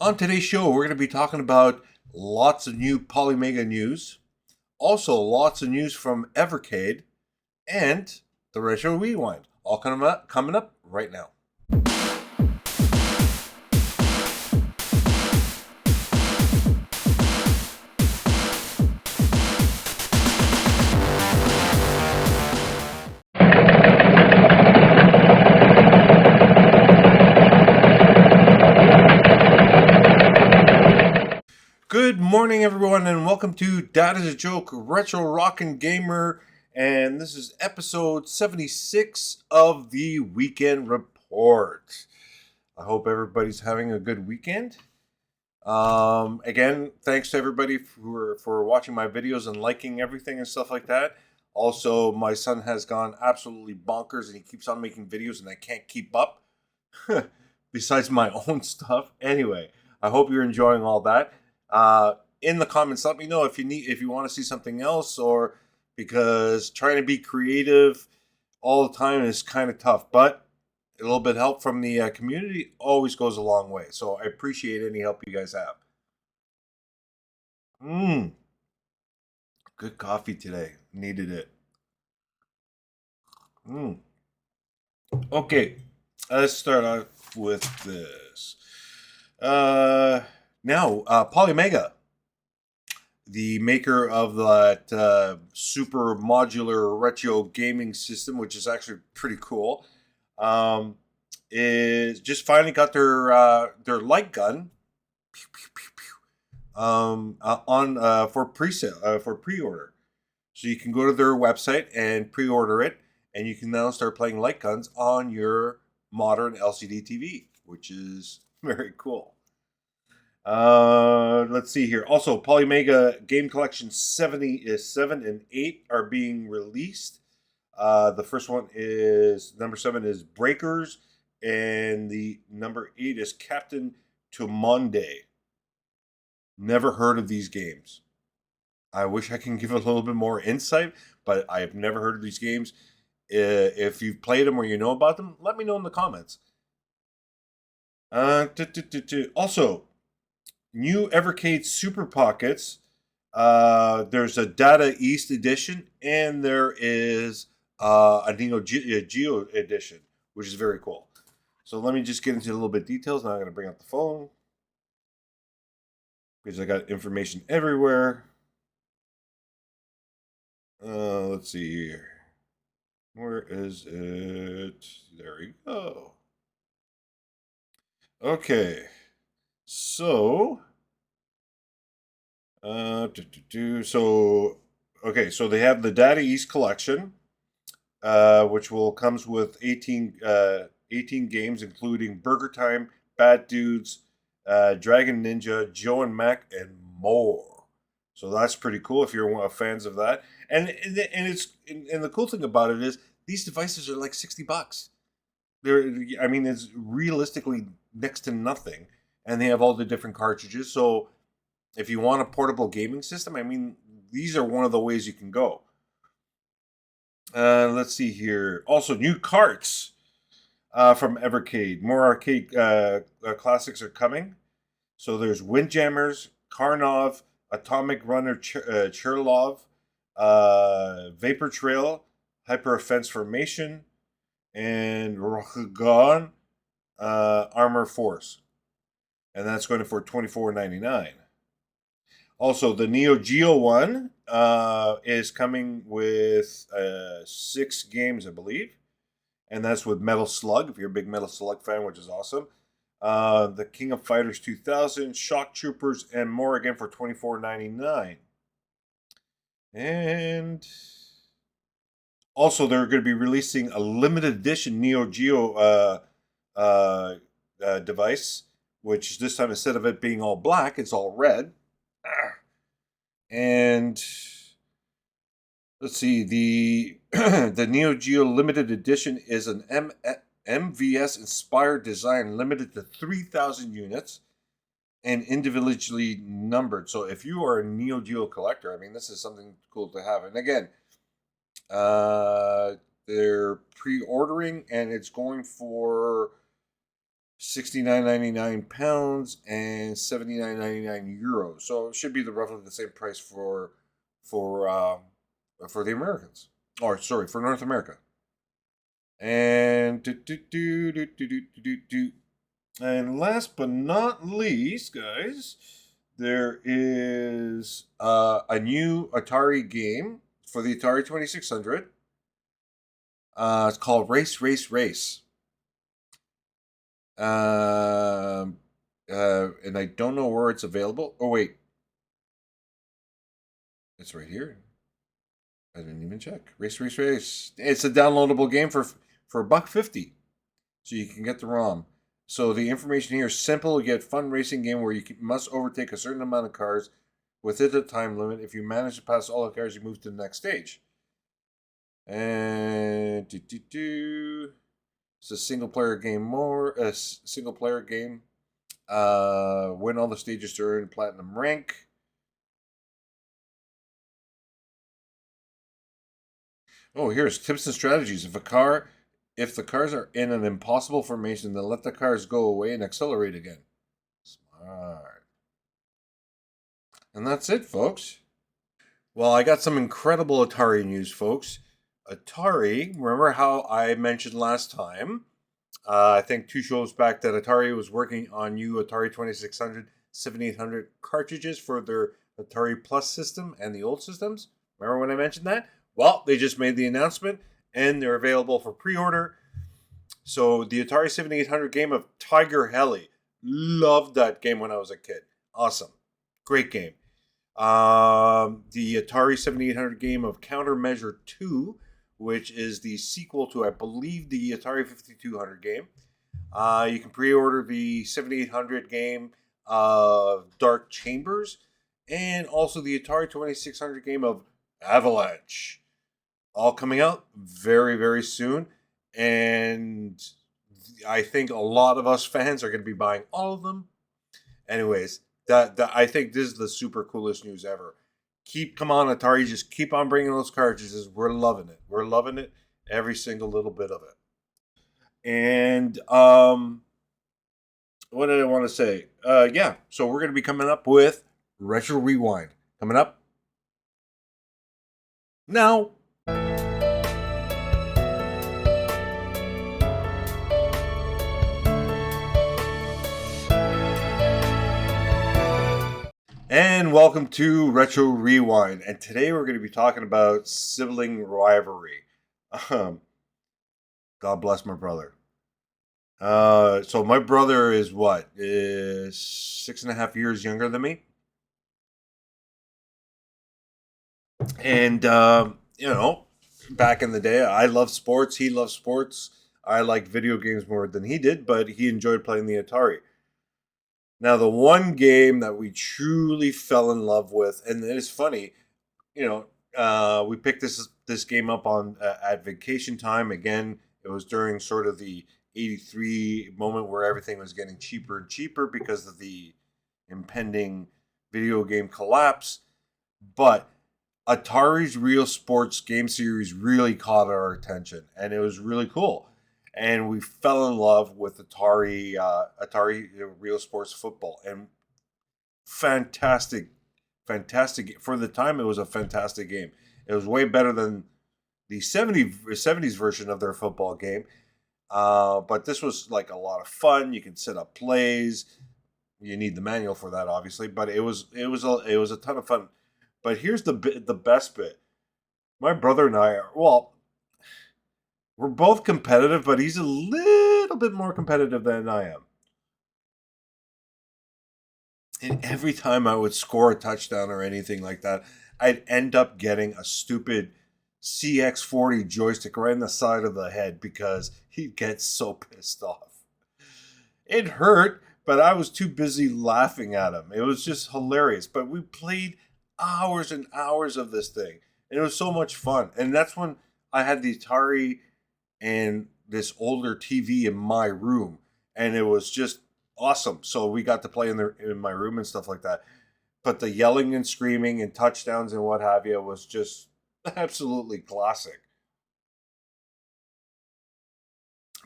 On today's show, we're going to be talking about lots of new Polymega news, also lots of news from Evercade, and the Retro Rewind. All coming up right now. Good morning, everyone, and welcome to Dadisajoke Retro Rockin' Gamer, and this is episode 76 of the Weekend Report. I hope everybody's having a good weekend. Again, thanks to everybody for watching my videos and liking everything and stuff like that. Also, my son has gone absolutely bonkers, and he keeps on making videos, and I can't keep up. Besides my own stuff. Anyway, I hope you're enjoying all that. In the comments, let me know if you want to see something else, or because trying to be creative all the time is kind of tough. But a little bit of help from the community always goes a long way. So I appreciate any help you guys have. Good coffee today. Needed it. Okay, let's start off with this. Polymega, the maker of that super modular retro gaming system, which is actually pretty cool, is just finally got their light gun on for pre-sale for pre-order. So you can go to their website and pre-order it, and you can now start playing light guns on your modern LCD TV, which is very cool. Let's see here. Also, Polymega Game Collection 7 and 8 are being released. The first one is number 7 is Breakers, and the number 8 is Captain Tumonde. Never heard of these games. I wish I can give a little bit more insight, but I have never heard of these games. If you've played them or you know about them, let me know in the comments. Also, new Evercade Super Pockets. There's a Data East edition, and there is a Neo Geo edition, which is very cool. So let me just get into a little bit of details. Now I'm going to bring up the phone because I got information everywhere. Let's see here. Where is it? There we go. Okay. So, so they have the Data East collection, which comes with 18 games, including Burger Time, Bad Dudes, Dragon Ninja, Joe and Mac, and more. So that's pretty cool if you're fans of that. And the cool thing about it is these devices are like $60. It's realistically next to nothing, and they have all the different cartridges. So if you want a portable gaming system, these are one of the ways you can go. Let's see here. Also, new carts from Evercade. More arcade classics are coming. So there's Windjammers, Karnov, Atomic Runner Cherlov, Vapor Trail, Hyper Offense Formation, and Rogan Armor Force. And that's going for $24.99. Also, the Neo Geo one is coming with 6 games, I believe. And that's with Metal Slug, if you're a big Metal Slug fan, which is awesome. The King of Fighters 2000, Shock Troopers, and more again for $24.99. And also, they're going to be releasing a limited edition Neo Geo device, which this time, instead of it being all black, it's all red. And let's see, the the Neo Geo limited edition is an MVS inspired design, limited to 3,000 units and individually numbered. So if you are a Neo Geo collector, this is something cool to have. And again, they're pre-ordering, and it's going for £69.99 and €79.99. So it should be roughly the same price for the Americans, or sorry, for North America. And and last but not least, guys, there is a new Atari game for the Atari 2600. It's called Race, Race, Race. And I don't know where it's available. Oh wait, it's right here. I didn't even check. Race, Race, Race. It's a downloadable game for $1.50, so you can get the ROM. So the information here is simple yet fun racing game where you must overtake a certain amount of cars within a time limit. If you manage to pass all the cars, you move to the next stage. And it's a single player game. Win all the stages to earn platinum rank. Oh, here's tips and strategies. If the cars are in an impossible formation, then let the cars go away and accelerate again. Smart. And that's it, folks. Well, I got some incredible Atari news, folks. Atari, remember how I mentioned last time, I think 2 shows back, that Atari was working on new Atari 2600, 7800 cartridges for their Atari Plus system and the old systems? Remember when I mentioned that? Well, they just made the announcement, and they're available for pre-order. So the Atari 7800 game of Tiger Heli. Loved that game when I was a kid. Awesome. Great game. The Atari 7800 game of Countermeasure 2, which is the sequel to, I believe, the Atari 5200 game. You can pre-order the 7800 game of Dark Chambers, and also the Atari 2600 game of Avalanche. All coming out very, very soon. And I think a lot of us fans are going to be buying all of them. Anyways, that I think this is the super coolest news ever. Come on, Atari, just keep on bringing those cartridges. We're loving it. We're loving it, every single little bit of it. And what did I want to say? Yeah, so we're going to be coming up with Retro Rewind. Coming up now. And welcome to Retro Rewind. And today we're going to be talking about sibling rivalry. God bless my brother. So my brother is 6.5 years younger than me. And, back in the day, I loved sports. He loved sports. I liked video games more than he did, but he enjoyed playing the Atari. Now, the one game that we truly fell in love with, and it's funny, we picked this game up on at vacation time. Again, it was during sort of the '83 moment where everything was getting cheaper and cheaper because of the impending video game collapse. But Atari's Real Sports game series really caught our attention, and it was really cool. And we fell in love with Atari Real Sports Football, and fantastic for the time. It was a fantastic game. It was way better than the 70s version of their football game. But this was like a lot of fun. You can set up plays. You need the manual for that, obviously, but it was a ton of fun. But here's the best bit. My brother and I we're both competitive, but he's a little bit more competitive than I am. And every time I would score a touchdown or anything like that, I'd end up getting a stupid CX40 joystick right in the side of the head because he'd get so pissed off. It hurt, but I was too busy laughing at him. It was just hilarious. But we played hours and hours of this thing, and it was so much fun. And that's when I had the Atari and this older TV in my room, and it was just awesome. So we got to play in my room and stuff like that. But the yelling and screaming and touchdowns and what have you was just absolutely classic.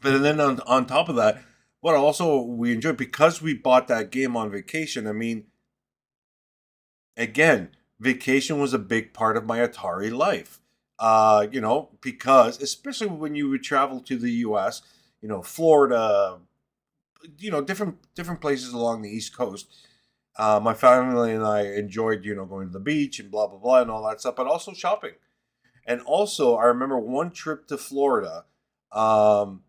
But then on top of that, what also we enjoyed because we bought that game on vacation. I mean, again, vacation was a big part of my Atari life. Because especially when you would travel to the U.S., Florida, different places along the East Coast. My family and I enjoyed, going to the beach and blah blah blah and all that stuff, but also shopping. And also, I remember one trip to Florida. Um,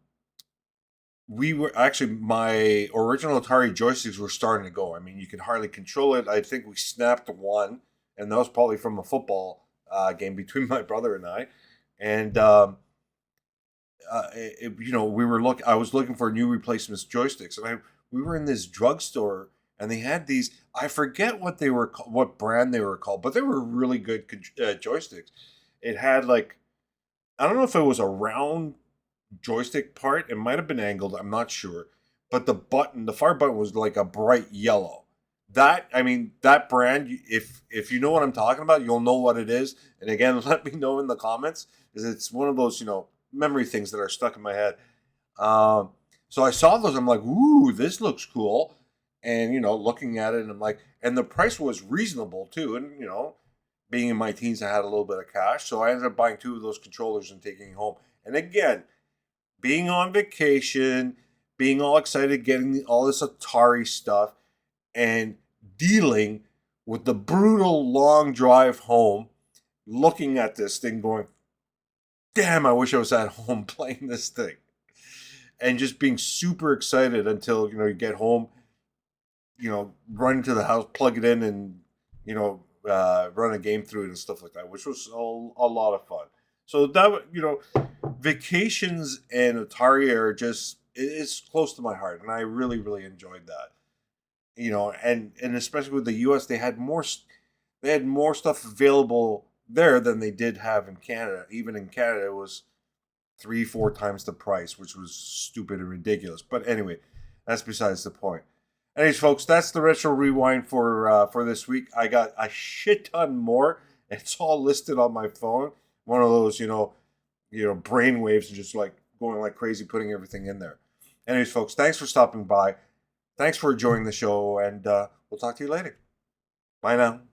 we were actually my original Atari joysticks were starting to go. I mean, you could hardly control it. I think we snapped one, and that was probably from a football game between my brother and I. And we were look. I was looking for new replacements joysticks, and we were in this drugstore, and they had these. I forget what they were, what brand they were called, but they were really good joysticks. It had like, I don't know if it was a round joystick part. It might have been angled. I'm not sure, but the fire button was like a bright yellow. That I mean, that brand. If you know what I'm talking about, you'll know what it is. And again, let me know in the comments, because it's one of those memory things that are stuck in my head. Um, so I saw those. I'm like, ooh, this looks cool. And looking at it, and I'm like, and the price was reasonable too. And being in my teens, I had a little bit of cash, so I ended up buying two of those controllers and taking it home. And again, being on vacation, being all excited, getting all this Atari stuff, and dealing with the brutal long drive home, looking at this thing, going, "Damn, I wish I was at home playing this thing," and just being super excited until you get home, run into the house, plug it in, and run a game through it and stuff like that, which was a lot of fun. So that vacations and Atari are just it's close to my heart, and I really really enjoyed that. And especially with the U.S., they had more stuff available there than they did have in Canada. Even in Canada, it was 3-4 times the price, which was stupid and ridiculous. But anyway, that's besides the point. Anyways, folks, that's the retro rewind for this week. I got a shit ton more. It's all listed on my phone. One of those, brain waves, and just like going like crazy, putting everything in there. Anyways, folks, thanks for stopping by. Thanks for enjoying the show, and we'll talk to you later. Bye now.